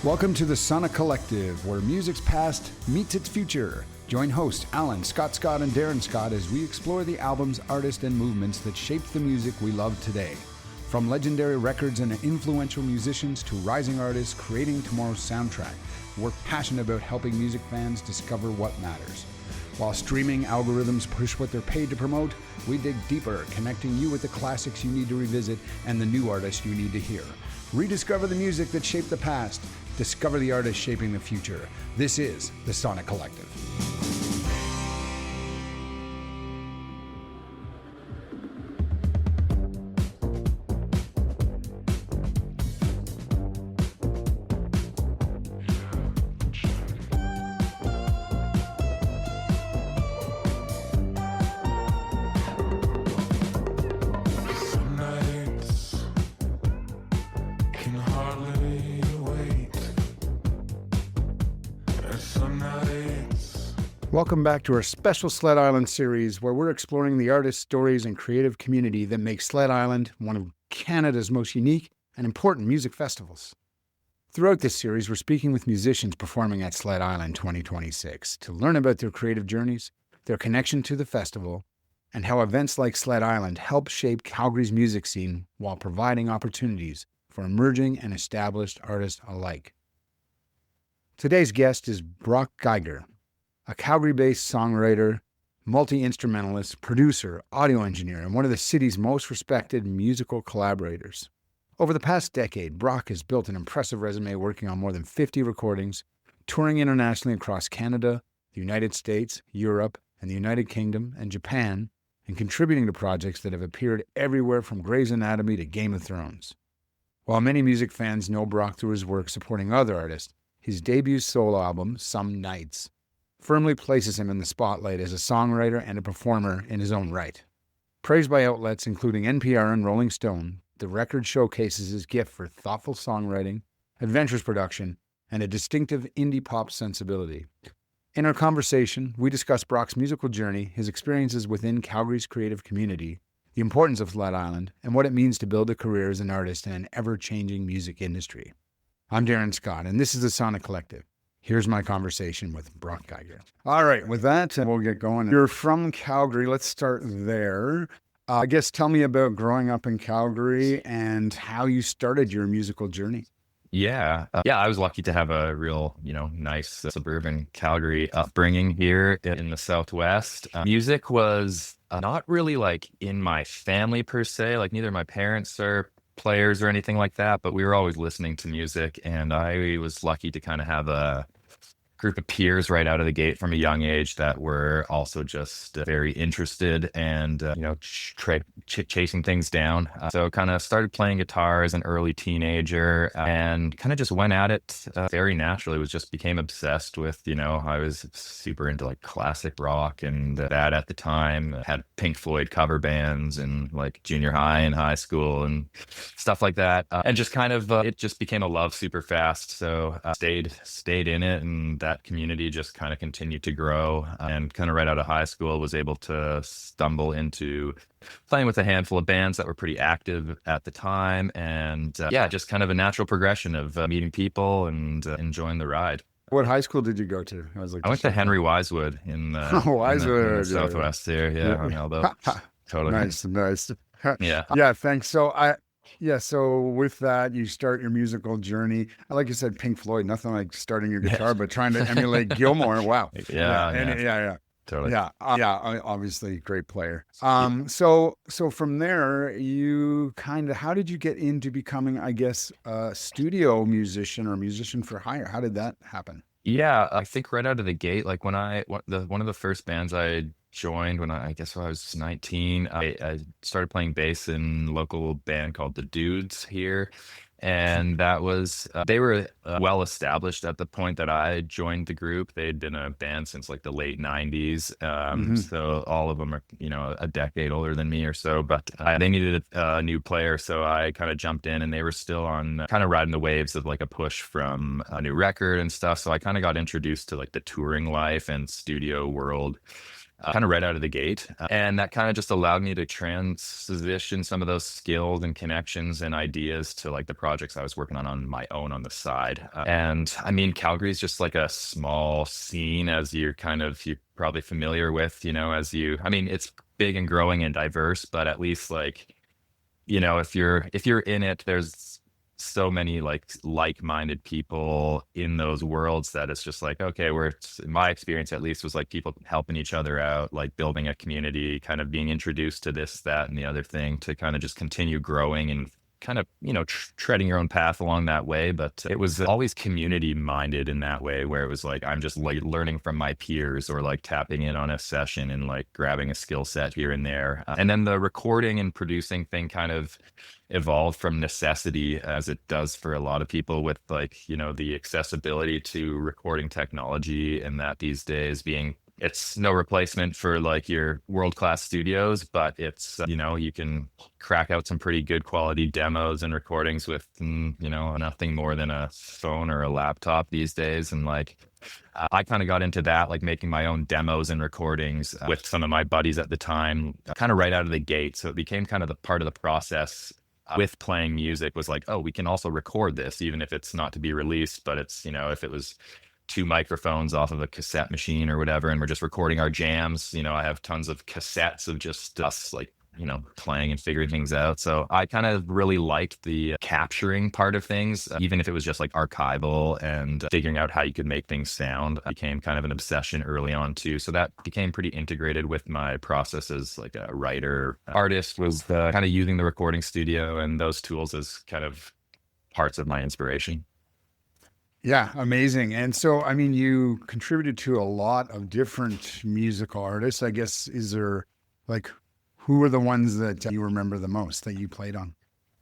Welcome to the Sonic Collective, where music's past meets its future. Join hosts Alan, Scott, and Darren Scott as we explore the albums, artists, and movements that shaped the music we love today. From legendary records and influential musicians to rising artists creating tomorrow's soundtrack, we're passionate about helping music fans discover what matters. While streaming algorithms push what they're paid to promote, we dig deeper, connecting you with the classics you need to revisit and the new artists you need to hear. Rediscover the music that shaped the past. Discover the artists shaping the future. This is the Sonic Collective. Welcome back to our special Sled Island series, where we're exploring the artists, stories, and creative community that make Sled Island one of Canada's most unique and important music festivals. Throughout this series, we're speaking with musicians performing at Sled Island 2026 to learn about their creative journeys, their connection to the festival, and how events like Sled Island help shape Calgary's music scene while providing opportunities for emerging and established artists alike. Today's guest is Brock Geiger, a Calgary-based songwriter, multi-instrumentalist, producer, audio engineer, and one of the city's most respected musical collaborators. Over the past decade, Brock has built an impressive resume working on more than 50 recordings, touring internationally across Canada, the United States, Europe, and the United Kingdom, and Japan, and contributing to projects that have appeared everywhere from Grey's Anatomy to Game of Thrones. While many music fans know Brock through his work supporting other artists, his debut solo album, Some Nights, firmly places him in the spotlight as a songwriter and a performer in his own right. Praised by outlets including NPR and Rolling Stone, the record showcases his gift for thoughtful songwriting, adventurous production, and a distinctive indie pop sensibility. In our conversation, we discuss Brock's musical journey, his experiences within Calgary's creative community, the importance of Sled Island, and what it means to build a career as an artist in an ever-changing music industry. I'm Darren Scott, and this is the Sonic Collective. Here's my conversation with Brock Geiger. All right, with that, we'll get going. You're from Calgary. Let's start there. I guess tell me about growing up in Calgary and how you started your musical journey. Yeah, I was lucky to have a real, nice suburban Calgary upbringing here in the Southwest. Music was not really like in my family per se, like neither my parents are players or anything like that, but we were always listening to music, and I was lucky to kind of have a group of peers right out of the gate from a young age that were also just very interested and chasing things down. So kind of started playing guitar as an early teenager and kind of just went at it very naturally. Became obsessed with, I was super into like classic rock and that at the time. Had Pink Floyd cover bands in like junior high and high school and stuff like that. And just kind of it just became a love super fast. So stayed in it, and that community just kind of continued to grow, and kind of right out of high school was able to stumble into playing with a handful of bands that were pretty active at the time, and just kind of a natural progression of meeting people and enjoying the ride. What high school did you go to? I went to Henry Wisewood in the Southwest here, on Elbow. Totally. Nice. Yeah. Thanks. So with that, you start your musical journey. Like you said, Pink Floyd, nothing like starting your guitar, but trying to emulate Gilmore. Wow. Yeah. Totally. Obviously great player. So from there, how did you get into becoming, I guess, a studio musician or musician for hire? How did that happen? Yeah, I think right out of the gate, like one of the first bands I joined when I was 19, I started playing bass in a local band called the Dudes here. And that was, they were well established at the point that I joined the group. They'd been a band since like the late 90s. So all of them are, a decade older than me or so, but they needed a new player. So I kind of jumped in, and they were still on kind of riding the waves of like a push from a new record and stuff. So I kind of got introduced to like the touring life and studio world kind of right out of the gate. And that kind of just allowed me to transition some of those skills and connections and ideas to like the projects I was working on my own on the side. And I mean, Calgary is just like a small scene, as you're probably familiar with, I mean, it's big and growing and diverse, but at least like, if you're in it, there's so many like-minded people in those worlds that it's just like, okay, my experience at least was like people helping each other out, like building a community, kind of being introduced to this, that, and the other thing to kind of just continue growing and kind of, treading your own path along that way. But it was always community minded in that way, where it was like, I'm just like learning from my peers or like tapping in on a session and like grabbing a skill set here and there. And then the recording and producing thing kind of evolved from necessity, as it does for a lot of people with like, the accessibility to recording technology, and that these days it's no replacement for like your world-class studios, but it's, you can crack out some pretty good quality demos and recordings with, nothing more than a phone or a laptop these days. And like, I kind of got into that, like making my own demos and recordings with some of my buddies at the time, kind of right out of the gate. So it became kind of the part of the process with playing music was like, oh, we can also record this, even if it's not to be released, but it's, if it was 2 microphones off of a cassette machine or whatever, and we're just recording our jams. I have tons of cassettes of just us like, playing and figuring things out. So I kind of really liked the capturing part of things, even if it was just like archival and figuring out how you could make things sound. Became kind of an obsession early on too. So that became pretty integrated with my process as like a writer. Artist was kind of using the recording studio and those tools as kind of parts of my inspiration. Yeah, amazing. And so, I mean, you contributed to a lot of different musical artists. I guess, is there like, who are the ones that you remember the most that you played on?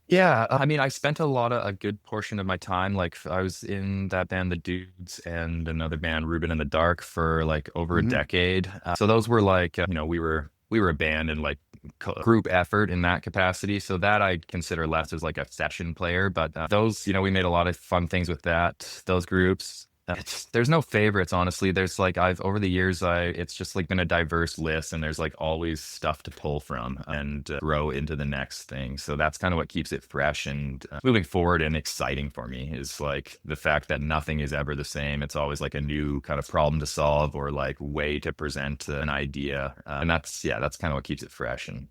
Yeah, I mean, I spent a good portion of my time, like I was in that band, the Dudes, and another band, Reuben in the Dark, for like over a Hmm. decade. So those were like, we were a band and like group effort in that capacity. So that I consider less as like a session player, but those, we made a lot of fun things with those groups. There's no favorites, honestly. There's like, over the years, it's just like been a diverse list, and there's like always stuff to pull from and grow into the next thing. So that's kind of what keeps it fresh and moving forward and exciting for me, is like the fact that nothing is ever the same. It's always like a new kind of problem to solve or like way to present an idea. And that's kind of what keeps it fresh and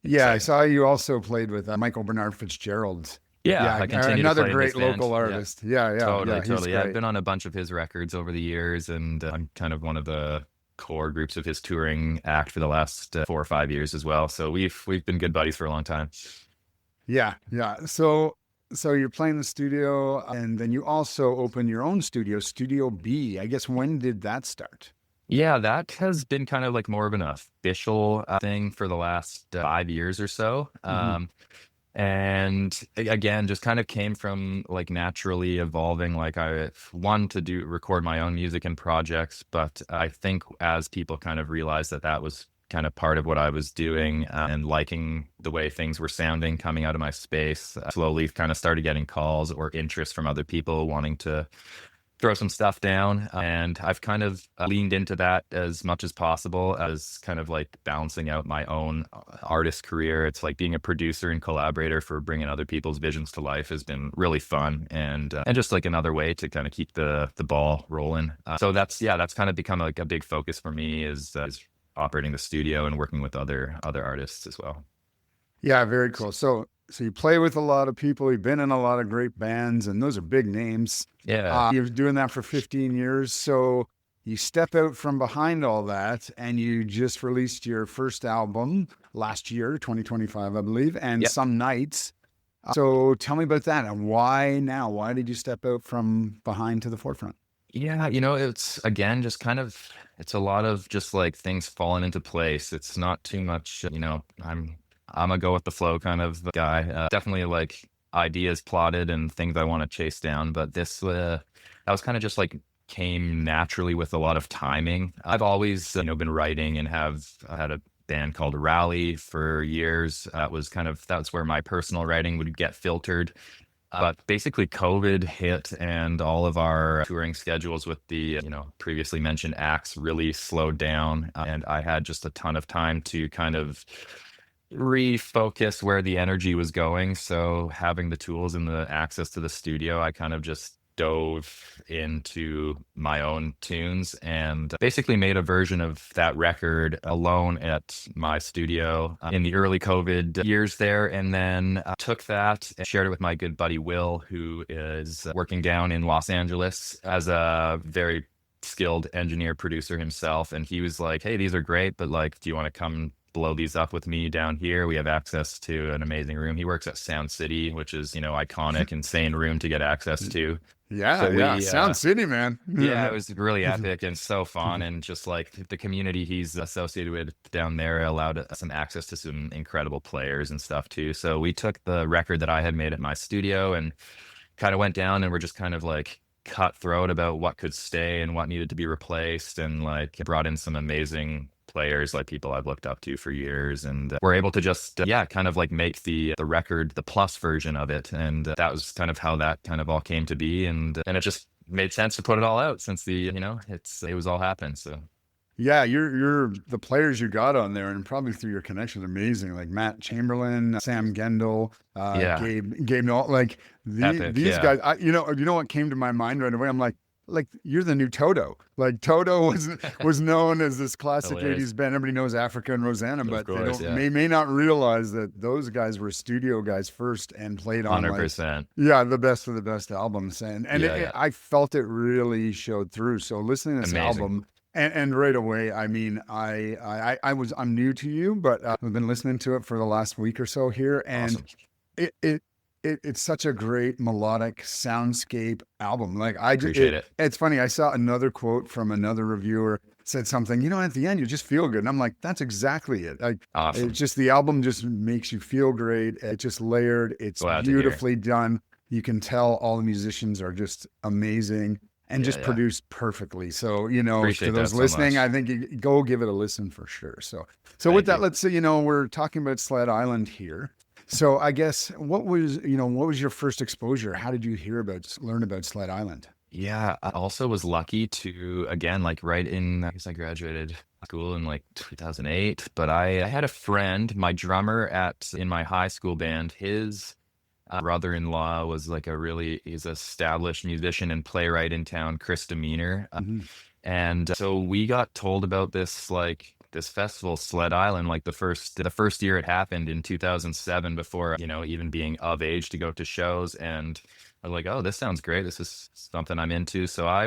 Yeah, I exciting. saw you also played with Michael Bernard Fitzgerald. Yeah, Yeah, I continue to another play in his great band. local Yeah. artist. Yeah, he's Totally. Yeah, I've great. been on a bunch of his records over the years, and I'm kind of one of the core groups of his touring act for the last 4 or 5 years as well. So we've been good buddies for a long time. Yeah. So you're playing the studio, and then you also open your own studio, Studio B. I guess, when did that start? Yeah, that has been kind of like more of an official thing for the last 5 years or so. Hmm. And again, just kind of came from like naturally evolving. Like I wanted to record my own music and projects, but I think as people kind of realized that was kind of part of what I was doing, and liking the way things were sounding coming out of my space, slowly kind of started getting calls or interest from other people wanting to throw some stuff down. And I've kind of leaned into that as much as possible, as kind of like balancing out my own artist career. It's like being a producer and collaborator for bringing other people's visions to life has been really fun, and just like another way to kind of keep the ball rolling. So that's kind of become like a big focus for me, is operating the studio and working with other artists as well. Yeah, very cool. So you play with a lot of people. You've been in a lot of great bands, and those are big names. Yeah. You're doing that for 15 years. So you step out from behind all that, and you just released your first album last year, 2025, I believe, and Yep. Some Nights. So tell me about that, and why now? Why did you step out from behind to the forefront? Yeah, it's again just kind of, it's a lot of just like things falling into place. It's not too much, I'm a go with the flow kind of guy. Definitely like ideas plotted and things I want to chase down, but that was kind of just like came naturally with a lot of timing. I've always, been writing and have had a band called Rally for years. That's where my personal writing would get filtered. But basically COVID hit and all of our touring schedules with the, previously mentioned acts really slowed down. And I had just a ton of time to kind of refocus where the energy was going. So having the tools and the access to the studio, I kind of just dove into my own tunes and basically made a version of that record alone at my studio in the early COVID years there. And then took that and shared it with my good buddy Will, who is working down in Los Angeles as a very skilled engineer producer himself. And he was like, hey, these are great, but like, do you want to come blow these up with me down here? We have access to an amazing room. He works at Sound City, which is, iconic, insane room to get access to. Yeah, So yeah. we, Sound City, man. yeah, it was really epic and so fun. And just like the community he's associated with down there allowed some access to some incredible players and stuff too. So we took the record that I had made at my studio and kind of went down and we're just kind of like cutthroat about what could stay and what needed to be replaced, and like brought in some amazing players, like people I've looked up to for years, and we're able to just kind of like make the record the plus version of it. And that was kind of how that kind of all came to be, and it just made sense to put it all out since it was all happening. So Yeah, you're the players you got on there, and probably through your connections, amazing. Like Matt Chamberlain, Sam Gendel, yeah, Gabe Noel, like epic, these yeah, guys. You know what came to my mind right away? I'm like you're the new Toto. Like Toto was known as this classic hilarious. '80s band. Everybody knows Africa and Rosanna, Of but they course, don't yeah, may not realize that those guys were studio guys first and played on like 100%. the best of the best albums, and Yeah, yeah, I felt it really showed through. So listening to this amazing, album. And right away, I mean, I'm new to you, but I've been listening to it for the last week or so here, and awesome, it's such a great melodic soundscape album. Like appreciate it, it's funny. I saw another quote from another reviewer said something, at the end you just feel good, and I'm like, that's exactly it. Like awesome. it's just the album just makes you feel great. It's just layered. It's Glad to hear. beautifully done. You can tell all the musicians are just amazing and Yeah, just yeah, produced perfectly. So, to appreciate that those so listening, much. I think you go give it a listen for sure. So with Thank that, you. let's say, we're talking about Sled Island here. So I guess what was your first exposure? How did you learn about Sled Island? Yeah, I also was lucky to, again, like right in, I guess I graduated school in like 2008, but I had a friend, my drummer in my high school band, his brother-in-law was like he's an established musician and playwright in town, Chris Demeanor. Hmm. And so we got told about this festival, Sled Island, like the first year it happened in 2007, before, even being of age to go to shows. And I was like, oh, this sounds great. This is something I'm into. So I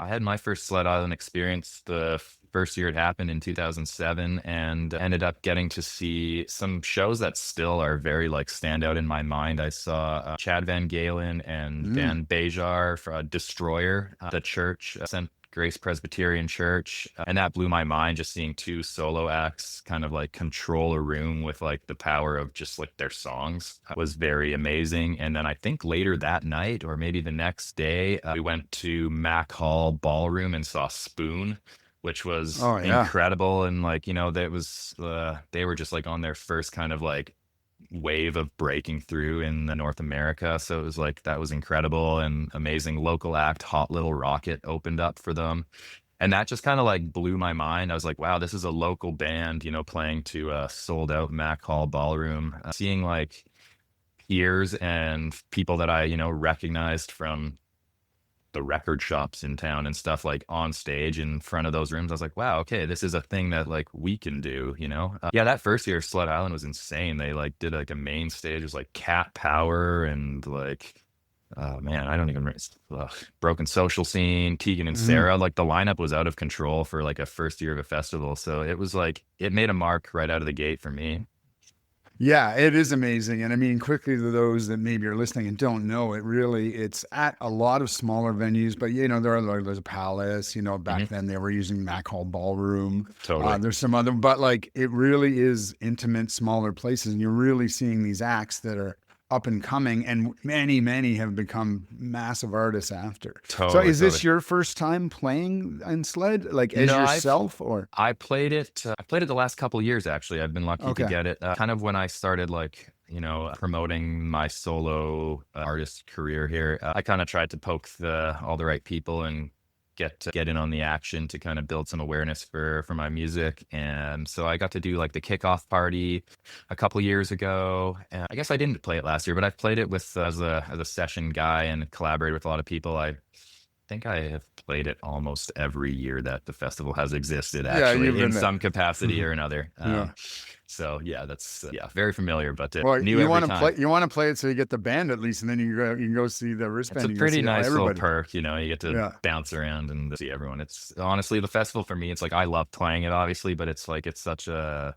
had my first Sled Island experience the first year it happened in 2007, and ended up getting to see some shows that still are very like stand out in my mind. I saw Chad Van Galen and Mm. Dan Bejar for Destroyer, the church, St. Grace Presbyterian Church. And that blew my mind, just seeing two solo acts kind of like control a room with like the power of just like their songs was very amazing. And then I think later that night, or maybe the next day, we went to Mac Hall Ballroom and saw Spoon, which was Oh yeah. incredible. And like, that was, they were just like on their first kind of like wave of breaking through in the North America. So it was like, that was incredible and amazing. Local act Hot Little Rocket opened up for them. And that just kind of like blew my mind. I was like, wow, this is a local band, playing to a sold out Mac Hall Ballroom. Seeing like peers and people that I, recognized from the record shops in town and stuff, like on stage in front of those rooms. I was like, wow, okay, this is a thing that like we can do. Yeah, that first year Sled Island was insane. They like did like a main stage. It was like Cat Power and like, oh man, I don't even remember. Broken Social Scene, Tegan and Mhm. Sarah. Like the lineup was out of control for like a first year of a festival. So it was like, it made a mark right out of the gate for me. Yeah, it is amazing. And I mean, quickly to those that maybe are listening and don't know, it's at a lot of smaller venues, but there's a Palace, back Hmm. then they were using Mac Hall Ballroom. Totally. There's some other, but like it really is intimate, smaller places. And you're really seeing these acts that are up and coming, and many, many have become massive artists after. So Totally. is this Totally. your first time playing in sled, like as No, yourself or? I played it. I played it the last couple of years. Actually, I've been lucky to Okay. get it. Kind of when I started, like promoting my solo artist career here, I kind of tried to poke all the right people and get in on the action to kind of build some awareness for my music. And so I got to do like the kickoff party a couple years ago. And I guess I didn't play it last year, but I've played it with as a session guy and collaborated with a lot of people. I think I have played it almost every year that the festival has existed, Yeah, you've actually, in been there. some capacity or another. Yeah. So yeah, that's very familiar, but Well, new you every want to time. play. You want to play it so you get the band at least, and then you can go see the wristband. It's a You can pretty see nice little everybody. perk, you get to Yeah. bounce around and see everyone. It's honestly the festival for me. It's like I love playing it, obviously, but it's like it's such a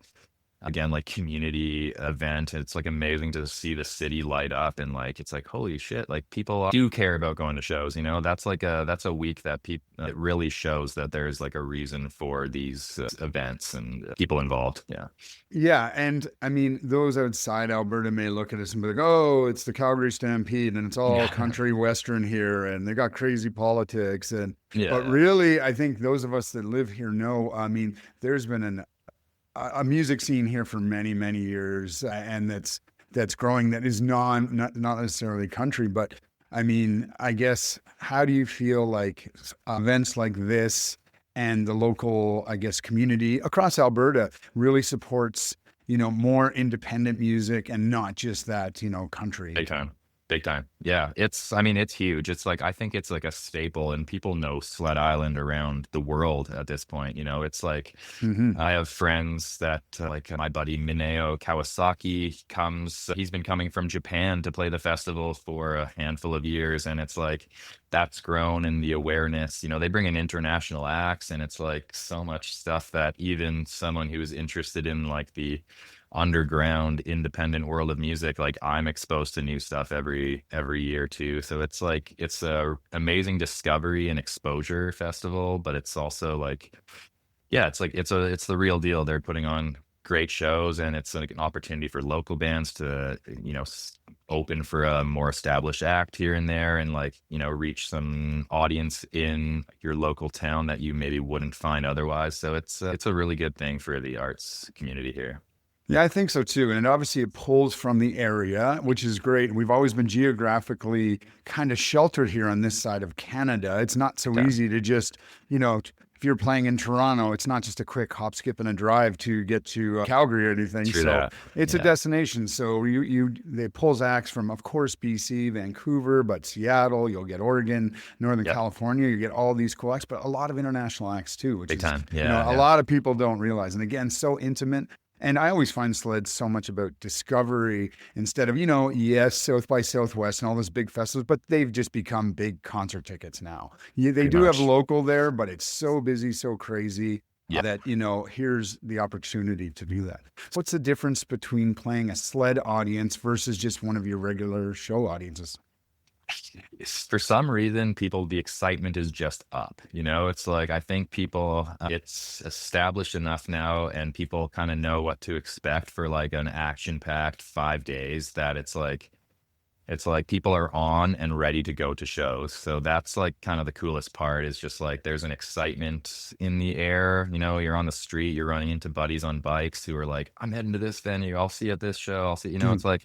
again like community event. It's like amazing to see the city light up and like it's like holy shit, like people do care about going to shows. That's a week that people it really shows that there's like a reason for these events and people involved. Yeah. Yeah, and I mean, those outside Alberta may look at us and be like, "Oh, it's the Calgary Stampede, and it's all country western here, and they got crazy politics." And but really, I think those of us that live here know. I mean, there's been a music scene here for many, many years, and that's growing. That is not necessarily country, but I mean, I guess how do you feel like events like this and the local, I guess, community across Alberta really supports more independent music and not just that country? Big time. Yeah. It's huge. It's like, I think it's like a staple and people know Sled Island around the world at this point. It's like, I have friends that like my buddy Mineo Kawasaki he's been coming from Japan to play the festival for a handful of years. And it's like, that's grown in the awareness, they bring in international acts and it's like so much stuff that even someone who is interested in like the underground independent world of music, like I'm exposed to new stuff every year too. So it's like it's a amazing discovery and exposure festival, but it's also like it's the real deal. They're putting on great shows and it's like an opportunity for local bands to open for a more established act here and there and like reach some audience in your local town that you maybe wouldn't find otherwise. So it's a really good thing for the arts community here. Yeah, I think so too. And obviously it pulls from the area, which is great. We've always been geographically kind of sheltered here on this side of Canada. It's not so easy to just, if you're playing in Toronto, it's not just a quick hop, skip, and a drive to get to Calgary or anything. It's a destination. So it pulls acts from, of course, BC, Vancouver, but Seattle, you'll get Oregon, Northern California, you get all these cool acts, but a lot of international acts too, which big time. A lot of people don't realize. And again, so intimate. And I always find sled so much about discovery instead of, yes, South by Southwest and all those big festivals, but they've just become big concert tickets now. They do have local there, but it's so busy, so crazy that, here's the opportunity to do that. What's the difference between playing a sled audience versus just one of your regular show audiences? For some reason, the excitement is just up. It's like, I think people, it's established enough now and people kind of know what to expect for like an action-packed 5 days that it's like people are on and ready to go to shows. So that's like kind of the coolest part is just like, there's an excitement in the air. You're on the street, you're running into buddies on bikes who are like, I'm heading to this venue. I'll see you at this show. I'll see, it's like,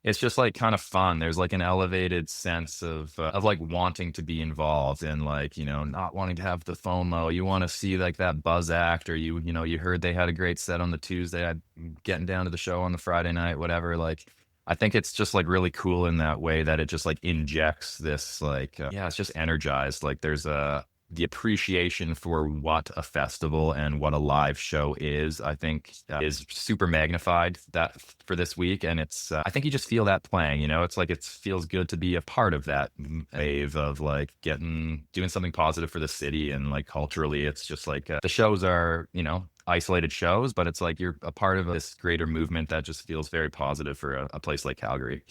it's just like kind of fun. There's like an elevated sense of like wanting to be involved and like, not wanting to have the FOMO. You want to see like that buzz act or you heard they had a great set on the Tuesday. I'm getting down to the show on the Friday night, whatever. Like, I think it's just like really cool in that way that it just like injects this like, it's just energized. Like there's the appreciation for what a festival and what a live show is, I think is super magnified that for this week. And it's, I think you just feel that playing, it's like, it feels good to be a part of that wave of like doing something positive for the city. And like culturally, it's just like the shows are, isolated shows, but it's like you're a part of this greater movement that just feels very positive for a place like Calgary.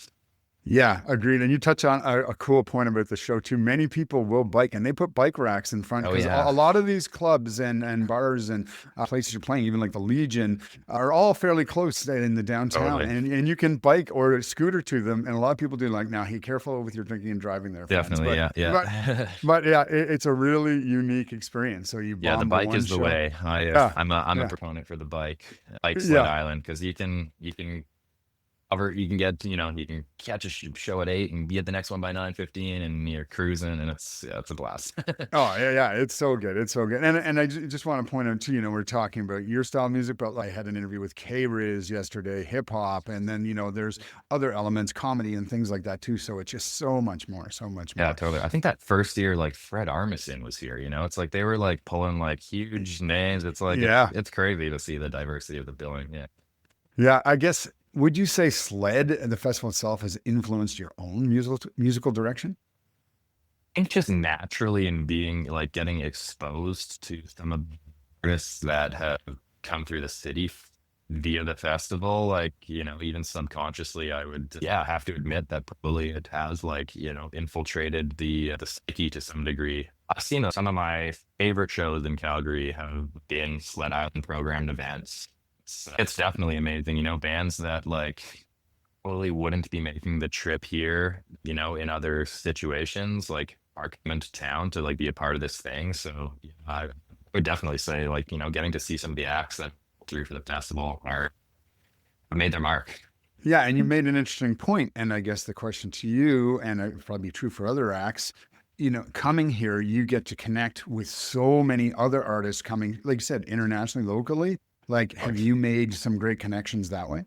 Yeah, agreed. And you touch on a cool point about the show too. Many people will bike and they put bike racks in front because a lot of these clubs and bars and places you're playing, even like the Legion, are all fairly close in the downtown. And you can bike or scooter to them. And a lot of people do like, now, hey, careful with your drinking and driving there. Definitely, But it's a really unique experience. So the bike is the way. I'm a proponent for the bike Sled Island because you can cover. You can get, you can catch a show at 8 and be at the next one by 9:15, and you're cruising, and it's a blast. Oh, yeah, yeah, it's so good, it's so good, and I just wanna point out too, we're talking about your style of music, but I had an interview with K-Riz yesterday, hip hop, and then, there's other elements, comedy and things like that too, so it's just so much more, so much Yeah, more. totally. I think that first year, like Fred Armisen was here. It's like they were like pulling like huge names. It's like Yeah. it's crazy to see the diversity of the billing. Yeah. Yeah, I guess, would you say Sled, the festival itself, has influenced your own musical direction? I think just naturally in being like getting exposed to some of the artists that have come through the city via the festival, like, even subconsciously, I would, yeah, have to admit that probably it has like, infiltrated the psyche to some degree. I've seen some of my favorite shows in Calgary have been Sled Island programmed events. It's definitely amazing, bands that like probably wouldn't be making the trip here, in other situations, like are coming to town to like be a part of this thing. So yeah, I would definitely say like, getting to see some of the acts that through for the festival are made their mark. Yeah, and you made an interesting point, and I guess the question to you, and it would probably be true for other acts, coming here, you get to connect with so many other artists coming, like you said, internationally, locally. Like, have you made some great connections that way?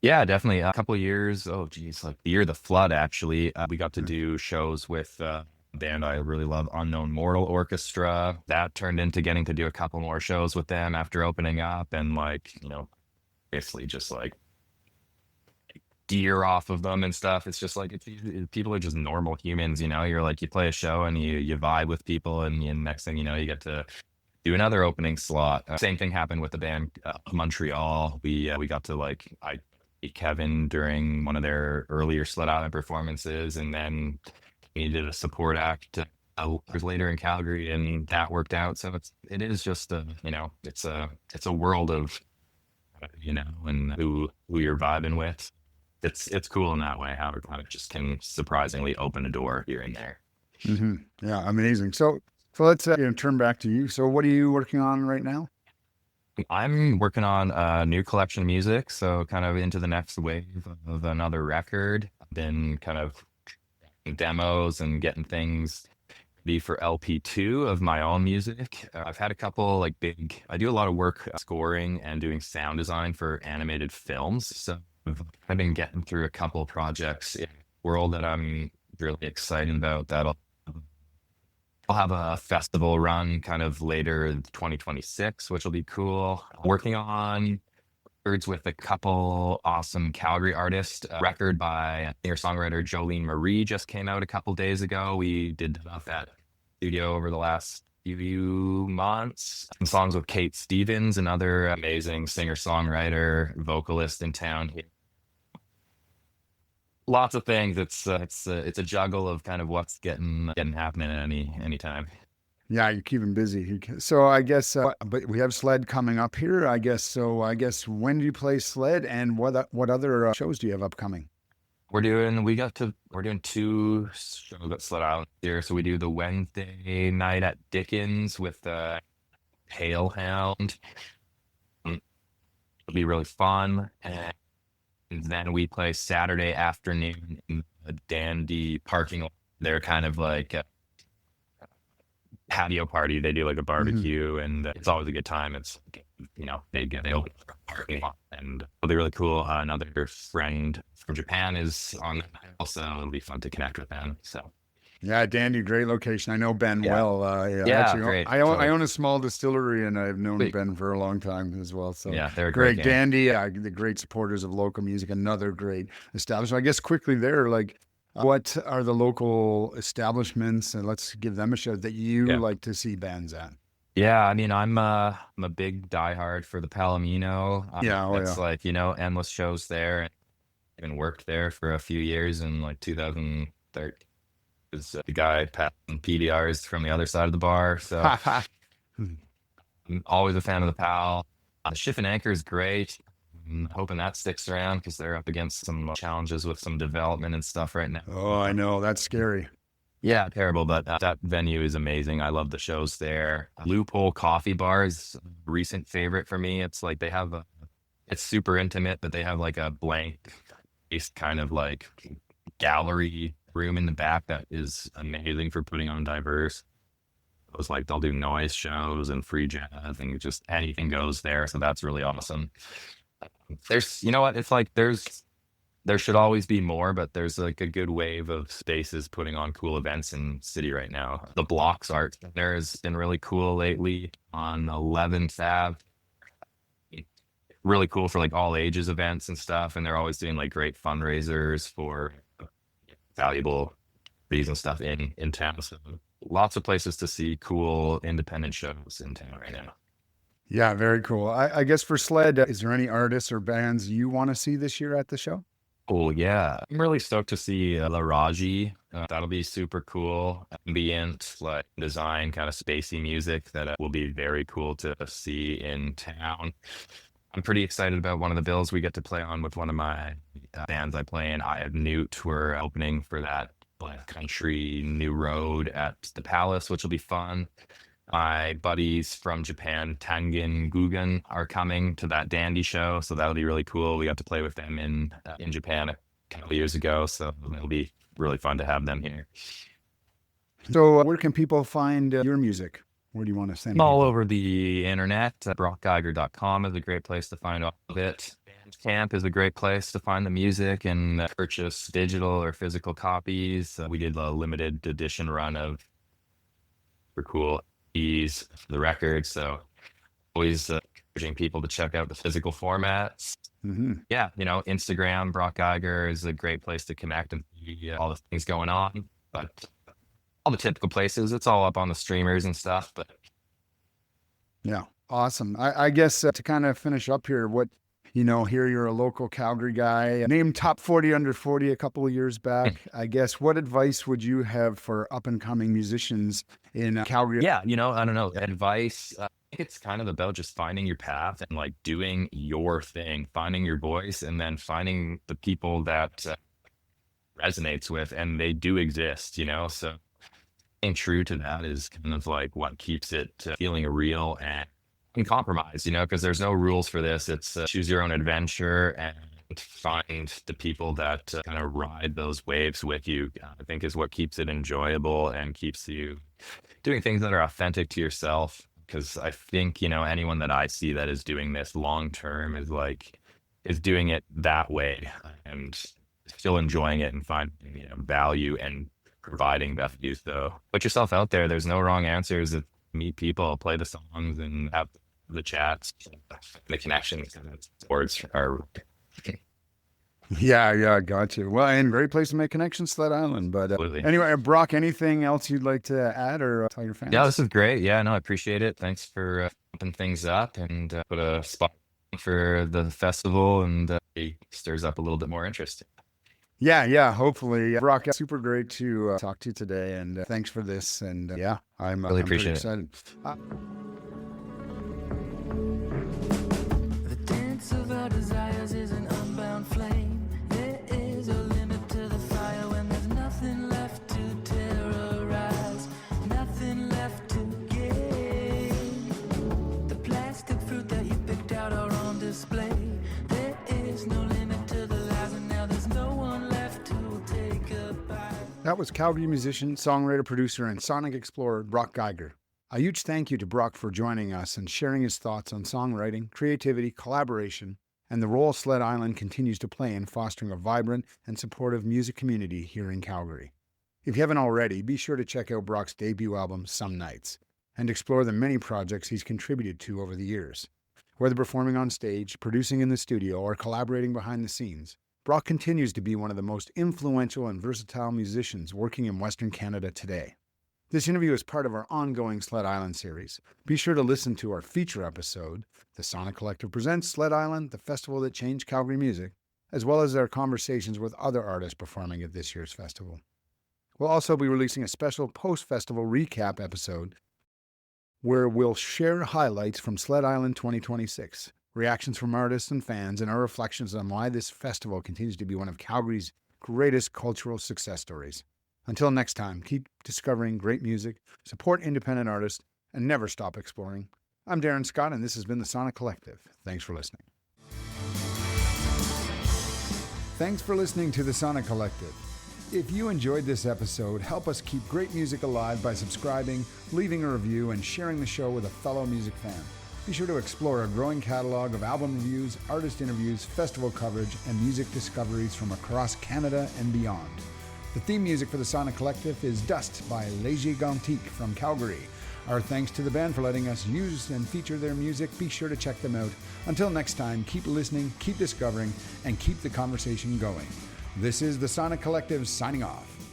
Yeah, definitely. A couple of years. Oh, geez, like the year of the flood, actually, we got to do shows with a band I really love, Unknown Mortal Orchestra. That turned into getting to do a couple more shows with them after opening up, and like, basically just like gear off of them and stuff. It's just like people are just normal humans. You're like you play a show and you vibe with people, and next thing you know, you get to do another opening slot. Same thing happened with the band Montreal. We got to like I meet Kevin during one of their earlier Sled Island performances, and then he did a support act years later in Calgary, and that worked out. So it is just it's a world of and who you're vibing with. It's cool in that way how it kind of just can surprisingly open a door here and there. Yeah, amazing. So let's turn back to you. So what are you working on right now? I'm working on a new collection of music, so kind of into the next wave of another record. I've been kind of demos and getting things ready for LP2 of my own music. I've had a couple like I do a lot of work scoring and doing sound design for animated films. So I've been getting through a couple of projects in the world that I'm really excited about. I'll have a festival run kind of later 2026, which will be cool. Working on records with a couple awesome Calgary artists. A record by singer-songwriter Jolene Marie just came out a couple days ago. We did that studio over the last few months. Some songs with Kate Stevens, another amazing singer-songwriter, vocalist in town here. Lots of things. It's a juggle of kind of what's getting happening at any time. Yeah, you're keeping busy. So I guess, but we have Sled coming up here, I guess. So I guess when do you play Sled, and what other shows do you have upcoming? We're doing 2 shows at Sled Island here. So we do the Wednesday night at Dickens with Pale Hound. It'll be really fun. And then we play Saturday afternoon in a Dandy parking lot. They're kind of like a patio party. They do like a barbecue, and it's always a good time. It's, they open a parking lot, and it'll be really cool. Another friend from Japan is on that also. It'll be fun to connect with them. So. Yeah, Dandy, great location. I know Ben well. Yeah, actually, great. I own a small distillery, and I've known Ben for a long time as well. So yeah, they're great. Dandy, the great supporters of local music. Another great establishment. I guess quickly there, like, what are the local establishments, and let's give them a shout that you like to see bands at? Yeah, I mean, I'm a big diehard for the Palomino. It's like endless shows there. I've been worked there for a few years in like 2013. Is the guy passing PDRs from the other side of the bar. So I'm always a fan of the PAL. The Shift and Anchor is great. I'm hoping that sticks around because they're up against some challenges with some development and stuff right now. Oh, I know. That's scary. Yeah, terrible, but that venue is amazing. I love the shows there. Loophole Coffee Bar is a recent favorite for me. It's like it's super intimate, but they have like a blank based kind of like gallery room in the back that is amazing for putting on diverse. It was like they'll do noise shows and free jazz and just anything goes there. So that's really awesome. There's, you know what? It's like there should always be more, but there's like a good wave of spaces putting on cool events in city right now. The Blocks Art Center has been really cool lately on 11th Ave. Really cool for like all ages events and stuff. And they're always doing like great fundraisers for valuable trees and stuff in town. So lots of places to see cool independent shows in town right now. Yeah, very cool. I guess for Sled, is there any artists or bands you want to see this year at the show? Oh yeah, I'm really stoked to see La Raji. That'll be super cool. Ambient, like design, kind of spacey music that will be very cool to see in town. I'm pretty excited about one of the bills we get to play on with one of my bands I play in. I Have Newt. We're opening for that Black Country New Road at the Palace, which will be fun. My buddies from Japan, Tangen Gugan, are coming to that Dandy show, so that'll be really cool. We got to play with them in Japan a couple of years ago, so it'll be really fun to have them here. So where can people find your music? Where do you want to send All people? over the internet. BrockGeiger.com is a great place to find all of it. Bandcamp is a great place to find the music and purchase digital or physical copies. We did a limited edition run of super cool EPs, the records. So always encouraging people to check out the physical formats. Mm-hmm. Yeah, you know, Instagram, Brock Geiger is a great place to connect and see all the things going on. But all the typical places, it's all up on the streamers and stuff. But Yeah, awesome. I guess to kind of finish up here, here you're a local Calgary guy, named top 40 under 40 a couple of years back. I guess what advice would you have for up and coming musicians in Calgary? yeah, you know, I don't know, advice. I think it's kind of about just finding your path and like doing your thing, finding your voice, and then finding the people that resonates with, and they do exist, you know. So staying true to that is kind of like what keeps it feeling real and compromise, you know, because there's no rules for this. It's choose your own adventure and find the people that kind of ride those waves with you. I think is what keeps it enjoyable and keeps you doing things that are authentic to yourself. Because I think, you know, anyone that I see that is doing this long term is doing it that way and still enjoying it and finding, you know, value and providing value. So put yourself out there. There's no wrong answers. Meet people, play the songs, and have the chats, the connections. Words are. Yeah, got you. Well, and great place to make connections, Sled Island. But anyway, Brock, anything else you'd like to add or tell your fans? Yeah, this is great. Yeah, no, I appreciate it. Thanks for opening things up and put a spot for the festival, and it stirs up a little bit more interest. Yeah, hopefully. Brock, super great to talk to you today, and thanks for this. And I'm really appreciate it. Excited. The dance of our desires is an unbound flame. There is a limit to the fire when there's nothing left to terrorize, nothing left to gain. The plastic fruit that you picked out are on display. There is no limit to the lies, and now there's no one left to take a bite. That was Calgary musician, songwriter, producer, and sonic explorer Brock Geiger. A huge thank you to Brock for joining us and sharing his thoughts on songwriting, creativity, collaboration, and the role Sled Island continues to play in fostering a vibrant and supportive music community here in Calgary. If you haven't already, be sure to check out Brock's debut album, Some Nights, and explore the many projects he's contributed to over the years. Whether performing on stage, producing in the studio, or collaborating behind the scenes, Brock continues to be one of the most influential and versatile musicians working in Western Canada today. This interview is part of our ongoing Sled Island series. Be sure to listen to our feature episode, The Sonic Collective Presents Sled Island, the festival that changed Calgary music, as well as our conversations with other artists performing at this year's festival. We'll also be releasing a special post-festival recap episode where we'll share highlights from Sled Island 2026, reactions from artists and fans, and our reflections on why this festival continues to be one of Calgary's greatest cultural success stories. Until next time, keep discovering great music, support independent artists, and never stop exploring. I'm Darren Scott, and this has been the Sonic Collective. Thanks for listening. Thanks for listening to the Sonic Collective. If you enjoyed this episode, help us keep great music alive by subscribing, leaving a review, and sharing the show with a fellow music fan. Be sure to explore a growing catalog of album reviews, artist interviews, festival coverage, and music discoveries from across Canada and beyond. The theme music for the Sonic Collective is Dust by Léger Gantique from Calgary. Our thanks to the band for letting us use and feature their music. Be sure to check them out. Until next time, keep listening, keep discovering, and keep the conversation going. This is the Sonic Collective signing off.